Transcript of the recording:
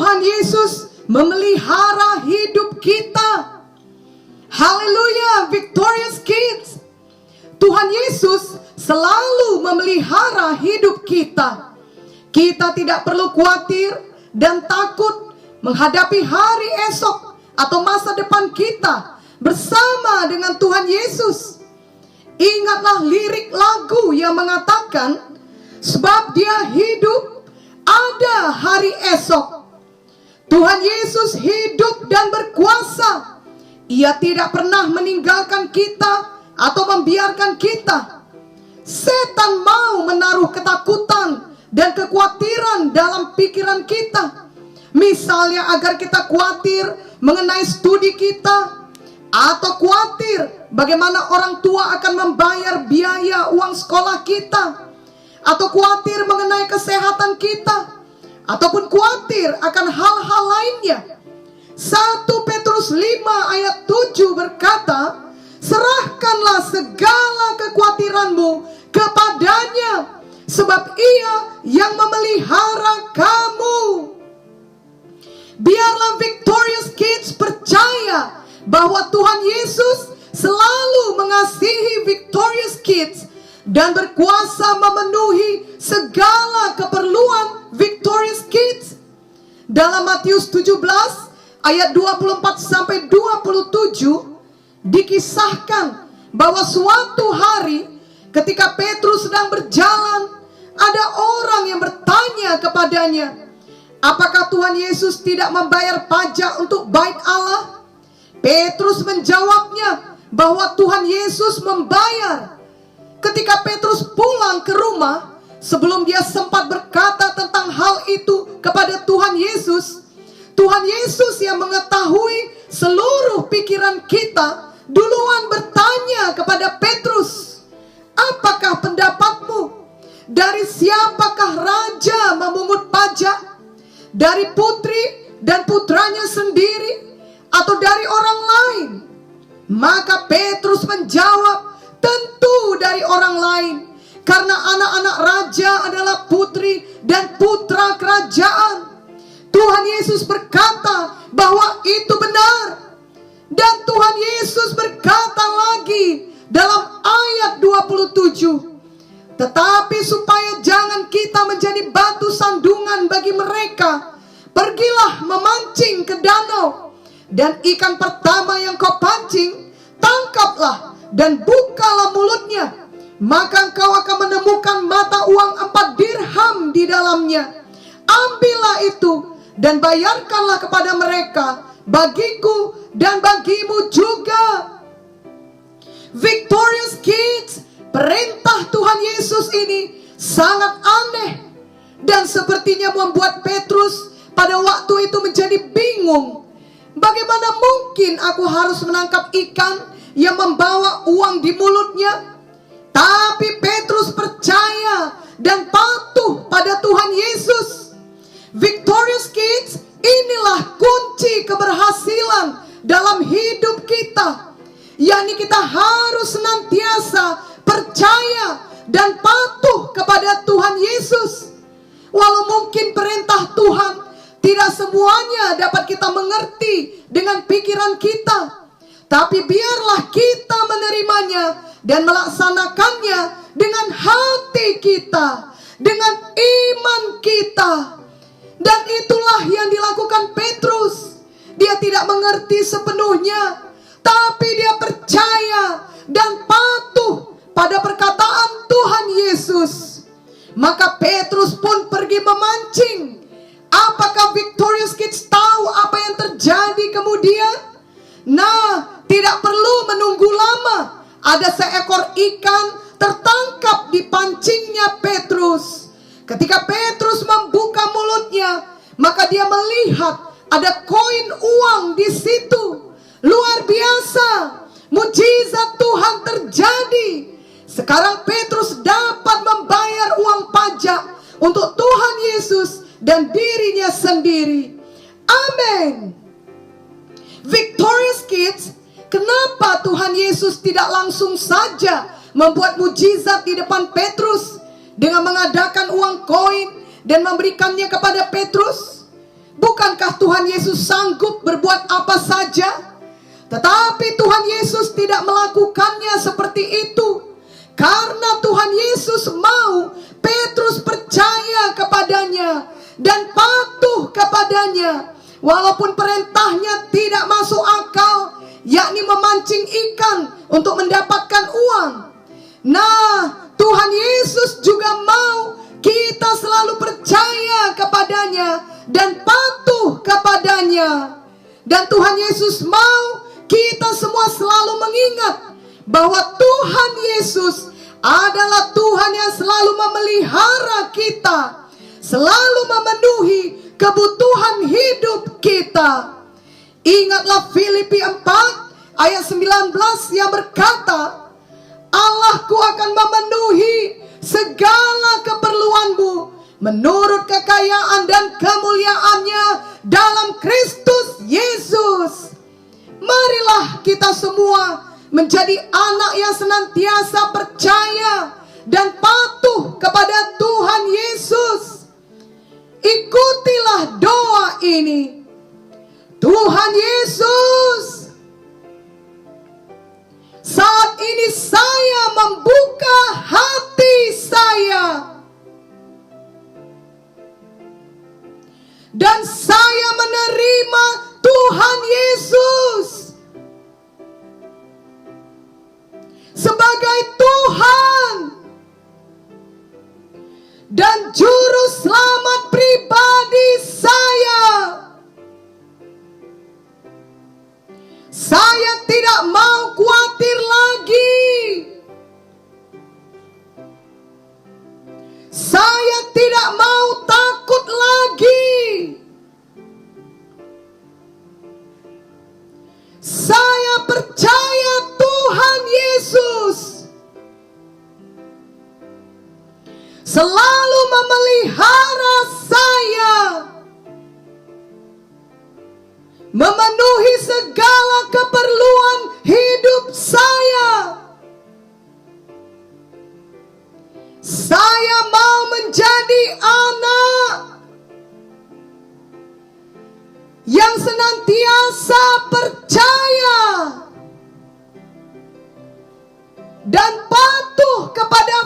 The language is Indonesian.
Tuhan Yesus memelihara hidup kita. Haleluya, Victorious Kids. Tuhan Yesus selalu memelihara hidup kita. Kita tidak perlu khawatir dan takut menghadapi hari esok atau masa depan kita bersama dengan Tuhan Yesus. Ingatlah lirik lagu yang mengatakan, sebab Dia hidup, ada hari esok. Tuhan Yesus hidup dan berkuasa. Ia tidak pernah meninggalkan kita atau membiarkan kita. Setan mau menaruh ketakutan dan kekhawatiran dalam pikiran kita. Misalnya agar kita khawatir mengenai studi kita, atau khawatir bagaimana orang tua akan membayar biaya uang sekolah kita, atau khawatir mengenai kesehatan kita, ataupun khawatir akan hal-hal lainnya. 1 Petrus 5 ayat 7 berkata, serahkanlah segala kekhawatiranmu kepadanya, sebab Ia yang memelihara kamu. Biarlah Victorious Kids percaya bahwa Tuhan Yesus selalu mengasihi Victorious Kids dan berkuasa memenuhi segala keperluan Victorious Kids. Dalam Matius 17 ayat 24 sampai 27 dikisahkan bahwa suatu hari ketika Petrus sedang berjalan, ada orang yang bertanya kepadanya, apakah Tuhan Yesus tidak membayar pajak untuk bait Allah? Petrus menjawabnya bahwa Tuhan Yesus membayar. Ketika Petrus pulang ke rumah, sebelum dia sempat berkata tentang hal itu kepada Tuhan Yesus, Tuhan Yesus yang mengetahui seluruh pikiran kita duluan bertanya kepada Petrus, apakah pendapatmu? Dari siapakah raja memungut pajak? Dari putri dan putranya sendiri, atau dari orang lain? Maka Petrus menjawab, tentu dari orang lain, karena anak-anak raja adalah putri dan putra kerajaan. Tuhan Yesus berkata bahwa itu benar. Dan Tuhan Yesus berkata lagi dalam ayat 27, tetapi supaya jangan kita menjadi batu sandungan bagi mereka, pergilah memancing ke danau, dan ikan pertama yang kau pancing, tangkaplah dan bukalah mulutnya, maka engkau akan menemukan mata uang 4 dirham di dalamnya. Ambillah itu dan bayarkanlah kepada mereka, bagiku dan bagimu juga. Victorious Kids, perintah Tuhan Yesus ini sangat aneh dan sepertinya membuat Petrus pada waktu itu menjadi bingung. Bagaimana mungkin aku harus menangkap ikan yang membawa uang di mulutnya? Tapi Petrus percaya dan patuh pada Tuhan Yesus. Victorious Kids, inilah kunci keberhasilan dalam hidup kita, yakni kita harus senantiasa percaya dan patuh kepada Tuhan Yesus. Walau mungkin perintah Tuhan tidak semuanya dapat kita mengerti dengan pikiran kita, tapi biarlah kita menerimanya dan melaksanakannya dengan hati kita, dengan iman kita. Dan itulah yang dilakukan Petrus. Dia tidak mengerti sepenuhnya, tapi dia percaya dan patuh pada perkataan Tuhan Yesus. Maka Petrus pun pergi memancing. Apakah Victorious Kids tahu apa yang terjadi kemudian? Nah, tidak perlu menunggu lama. Ada seekor ikan tertangkap di pancingnya Petrus. Ketika Petrus membuka mulutnya, maka dia melihat ada koin uang di situ. Luar biasa, mujizat Tuhan terjadi. Sekarang Petrus dapat membayar uang pajak untuk Tuhan Yesus dan dirinya sendiri. Amin. Victorious Kids, kenapa Tuhan Yesus tidak langsung saja membuat mujizat di depan Petrus dengan mengadakan uang koin dan memberikannya kepada Petrus? Bukankah Tuhan Yesus sanggup berbuat apa saja? Tetapi Tuhan Yesus tidak melakukannya seperti itu. Karena Tuhan Yesus mau Petrus percaya kepadanya dan patuh kepadanya. Walaupun perintahnya tidak masuk akal, yakni memancing ikan untuk mendapatkan uang. Nah, Tuhan Yesus juga mau kita selalu percaya kepadanya dan patuh kepadanya. Dan Tuhan Yesus mau kita semua selalu mengingat bahwa Tuhan Yesus adalah Tuhan yang selalu memelihara kita, selalu memenuhi kebutuhan hidup kita. Ingatlah Filipi 4 ayat 19 yang berkata, Allahku akan memenuhi segala keperluanmu menurut kekayaan dan kemuliaannya dalam Kristus Yesus. Marilah kita semua menjadi anak yang senantiasa percaya dan patuh kepada Tuhan Yesus. Ikutilah doa ini. Tuhan Yesus, saat ini saya membuka hati saya dan saya menerima Tuhan Yesus sebagai Tuhan dan juru selamat pribadi saya. Saya tidak mau khawatir lagi. Saya tidak mau takut lagi. Saya percaya Tuhan Yesus selalu memelihara saya, memenuhi segala keperluan hidup saya. Saya mau menjadi anak yang senantiasa percaya dan patuh kepada